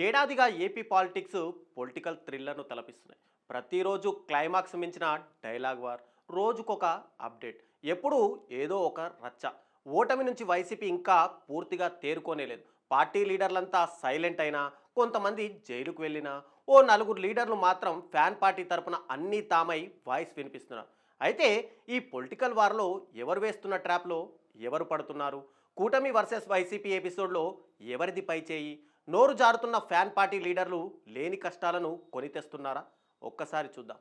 ఏడాదిగా AP politics political థ్రిల్లర్ను తలపిస్తున్నాయి. ప్రతిరోజు climax మించిన dialogue war, రోజుకొక అప్డేట్, ఎప్పుడూ ఏదో ఒక రచ్చ. ఓటమి నుంచి వైసీపీ ఇంకా పూర్తిగా తేరుకోనేలేదు. పార్టీ లీడర్లంతా సైలెంట్ అయినా, కొంతమంది జైలుకు వెళ్ళినా, ఓ నలుగురు లీడర్లు మాత్రం ఫ్యాన్ పార్టీ తరపున అన్నీ తామై వాయిస్ వినిపిస్తున్నారు. అయితే ఈ పొలిటికల్ వార్లో ఎవరు వేస్తున్న ట్రాప్లో ఎవరు పడుతున్నారు? కూటమి వర్సెస్ వైసీపీ ఎపిసోడ్లో ఎవరిది పై చేయి? నోరు జారుతున్న ఫ్యాన్ పార్టీ లీడర్లు లేని కష్టాలను కొని తెస్తున్నారా? ఒక్కసారి చూద్దాం.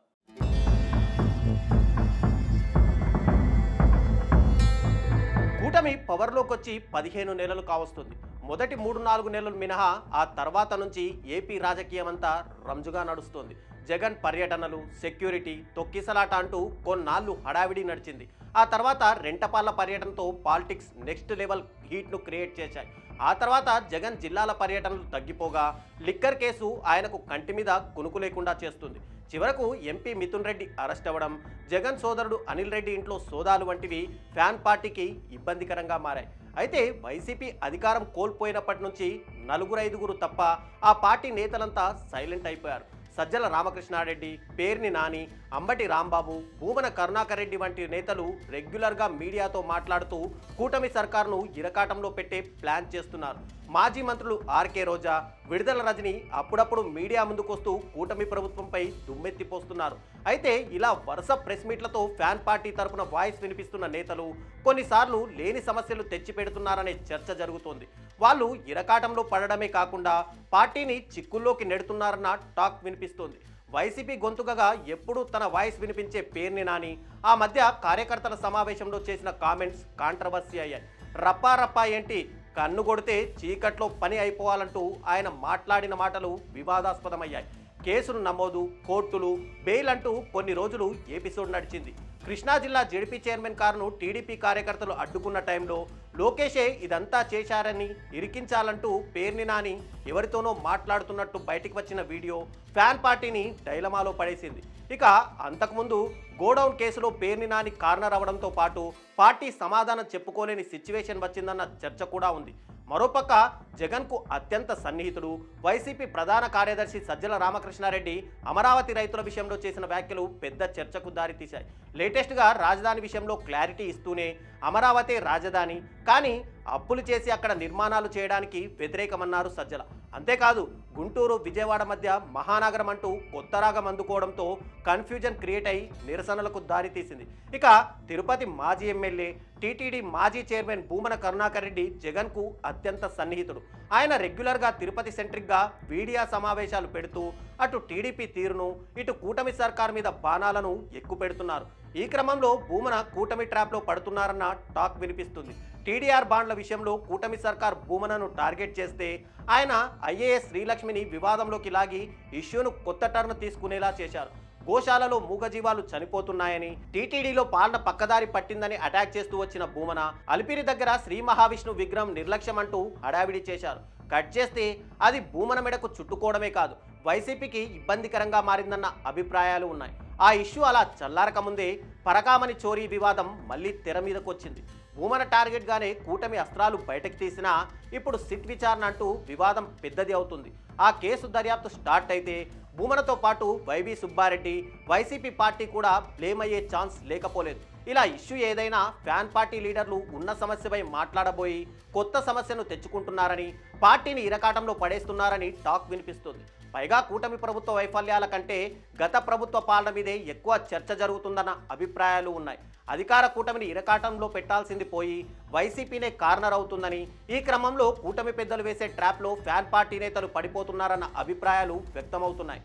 కూటమి పవర్లోకి వచ్చి 15 నెలలు కావస్తుంది. మొదటి 3-4 నెలలు మినహా ఆ తర్వాత నుంచి ఏపీ రాజకీయం అంతా రంజుగా నడుస్తోంది. జగన్ పర్యటనలు, సెక్యూరిటీ, తొక్కిసలాట అంటూ కొన్నాళ్ళు హడావిడి నడిచింది. ఆ తర్వాత రెంటపాళ్ల పర్యటనతో పాలిటిక్స్ నెక్స్ట్ లెవెల్ హీట్ను క్రియేట్ చేశాయి. ఆ తర్వాత జగన్ జిల్లాల పర్యటనలు తగ్గిపోగా లిక్కర్ కేసు ఆయనకు కంటి మీద కునుకు లేకుండా చేస్తుంది. చివరకు ఎంపీ మిథున్ రెడ్డి అరెస్ట్ అవ్వడం, జగన్ సోదరుడు అనిల్ రెడ్డి ఇంట్లో సోదాలు వంటివి ఫ్యాన్ పార్టీకి ఇబ్బందికరంగా మారాయి. అయితే వైసీపీ అధికారం కోల్పోయినప్పటి నుంచి 4-5 తప్ప ఆ పార్టీ నేతలంతా సైలెంట్ అయిపోయారు. సజ్జల రామకృష్ణారెడ్డి, పేర్ని నాని, అంబటి రాంబాబు, భూమన కరుణాకర్ రెడ్డి వంటి నేతలు రెగ్యులర్గా మీడియాతో మాట్లాడుతూ కూటమి సర్కారును ఇరకాటంలో పెట్టే ప్లాన్ చేస్తున్నారు. మాజీ మంత్రులు ఆర్కే రోజా, విడుదల రజని అప్పుడప్పుడు మీడియా ముందుకొస్తూ కూటమి ప్రభుత్వంపై దుమ్మెత్తిపోస్తున్నారు. అయితే ఇలా వరుస ప్రెస్ మీట్లతో ఫ్యాన్ పార్టీ తరపున వాయిస్ వినిపిస్తున్న నేతలు కొన్నిసార్లు లేని సమస్యలు తెచ్చిపెడుతున్నారనే చర్చ జరుగుతోంది. వాళ్ళు ఇరకాటంలో పడడమే కాకుండా పార్టీని చిక్కుల్లోకి నెడుతున్నారన్న టాక్ వినిపిస్తోంది. వైసీపీ గొంతుకగా ఎప్పుడూ తన వాయిస్ వినిపించే పేర్ని నాని ఆ మధ్య కార్యకర్తల సమావేశంలో చేసిన కామెంట్స్ కాంట్రవర్సీ అయ్యాయి. రప్పా ఏంటి, కన్ను కొడితే చీకట్లో పని అయిపోవాలంటూ ఆయన మాట్లాడిన మాటలు వివాదాస్పదమయ్యాయి. కేసులు నమోదు, కోర్టులు, బెయిల్ అంటూ కొన్ని రోజులు ఎపిసోడ్ నడిచింది. కృష్ణా జిల్లా జెడ్పీ చైర్మన్ కారును టీడీపీ కార్యకర్తలు అడ్డుకున్న టైంలో లోకేషే ఇదంతా చేశారని ఇరికించాలంటూ పేర్ని నాని ఎవరితోనో మాట్లాడుతున్నట్టు బయటికి వచ్చిన వీడియో ఫ్యాన్ పార్టీని డైలమాలో పడేసింది. ఇక అంతకుముందు గోడౌన్ కేసులో పేర్ని నాని కార్నర్ అవ్వడంతో పాటు పార్టీ సమాధానం చెప్పుకోలేని సిచ్యువేషన్ వచ్చిందన్న చర్చ కూడా ఉంది. మరోపక్క జగన్కు అత్యంత సన్నిహితుడు వైసీపీ ప్రధాన కార్యదర్శి సజ్జల రామకృష్ణారెడ్డి అమరావతి రైతుల విషయంలో చేసిన వ్యాఖ్యలు పెద్ద చర్చకు దారితీశాయి. లేటెస్ట్గా రాజధాని విషయంలో క్లారిటీ ఇస్తూనే అమరావతి రాజధాని, కానీ అప్పులు చేసి అక్కడ నిర్మాణాలు చేయడానికి వ్యతిరేకమన్నారు సజ్జల. అంతేకాదు గుంటూరు విజయవాడ మధ్య మహానగరం అంటూ కొత్త రాగం అందుకోవడంతో కన్ఫ్యూజన్ క్రియేట్ అయి నిరసనలకు దారితీసింది. ఇక తిరుపతి మాజీ ఎమ్మెల్యే, టీటీడీ మాజీ చైర్మన్ భూమన కరుణాకర్ రెడ్డి జగన్కు అత్యంత సన్నిహితుడు. ఆయన రెగ్యులర్గా తిరుపతి సెంట్రిక్గా మీడియా సమావేశాలు పెడుతూ అటు టీడీపీ తీరును, ఇటు కూటమి సర్కార్ మీద బాణాలను ఎక్కుపెడుతున్నారు. ఈ క్రమంలో భూమన కూటమి ట్రాప్లో పడుతున్నారన్న టాక్ వినిపిస్తుంది. టీడీఆర్ బాండ్ల విషయంలో కూటమి సర్కార్ భూమనను టార్గెట్ చేస్తే ఆయన ఐఏఎస్ శ్రీలక్ష్మిని వివాదంలోకి లాగి ఇష్యూను కొత్త టర్న్ తీసుకునేలా చేశారు. గోశాలలో మూగజీవాలు చనిపోతున్నాయని, టీటీడీలో పాలన పక్కదారి పట్టిందని అటాక్ చేస్తూ వచ్చిన భూమన అలిపిరి దగ్గర శ్రీ మహావిష్ణు విగ్రహం నిర్లక్ష్యం అంటూ హడావిడి చేశారు. కట్ చేస్తే అది భూమన మెడకు చుట్టుకోవడమే కాదు, వైసీపీకి ఇబ్బందికరంగా మారిందన్న అభిప్రాయాలు ఉన్నాయి. ఆ ఇష్యూ అలా చల్లారకముందే పరకామణి చోరీ వివాదం మళ్ళీ తెర మీదకు వచ్చింది. భూమన టార్గెట్గానే కూటమి అస్త్రాలు బయటకు తీసినా ఇప్పుడు సిట్ విచారణ అంటూ వివాదం పెద్దది అవుతుంది. ఆ కేసు దర్యాప్తు స్టార్ట్ అయితే భూమనతో పాటు వైవి సుబ్బారెడ్డి, వైసీపీ పార్టీ కూడా బ్లేమ్ అయ్యే ఛాన్స్ లేకపోలేదు. ఇలా ఇష్యూ ఏదైనా ఫ్యాన్ పార్టీ లీడర్లు ఉన్న సమస్యపై మాట్లాడబోయి కొత్త సమస్యను తెచ్చుకుంటున్నారని, పార్టీని ఇరకాటంలో పడేస్తున్నారని టాక్ వినిపిస్తుంది. పైగా కూటమి ప్రభుత్వ వైఫల్యాల కంటే గత ప్రభుత్వ పాలన మీదే ఎక్కువ చర్చ జరుగుతుందన్న అభిప్రాయాలు ఉన్నాయి. అధికార కూటమిని ఇరకాటంలో పెట్టాల్సింది పోయి వైసీపీనే కార్నర్ అవుతుందని, ఈ క్రమంలో కూటమి పెద్దలు వేసే ట్రాప్లో ఫ్యాన్ పార్టీ నేతలు పడిపోతున్నారన్న అభిప్రాయాలు వ్యక్తమవుతున్నాయి.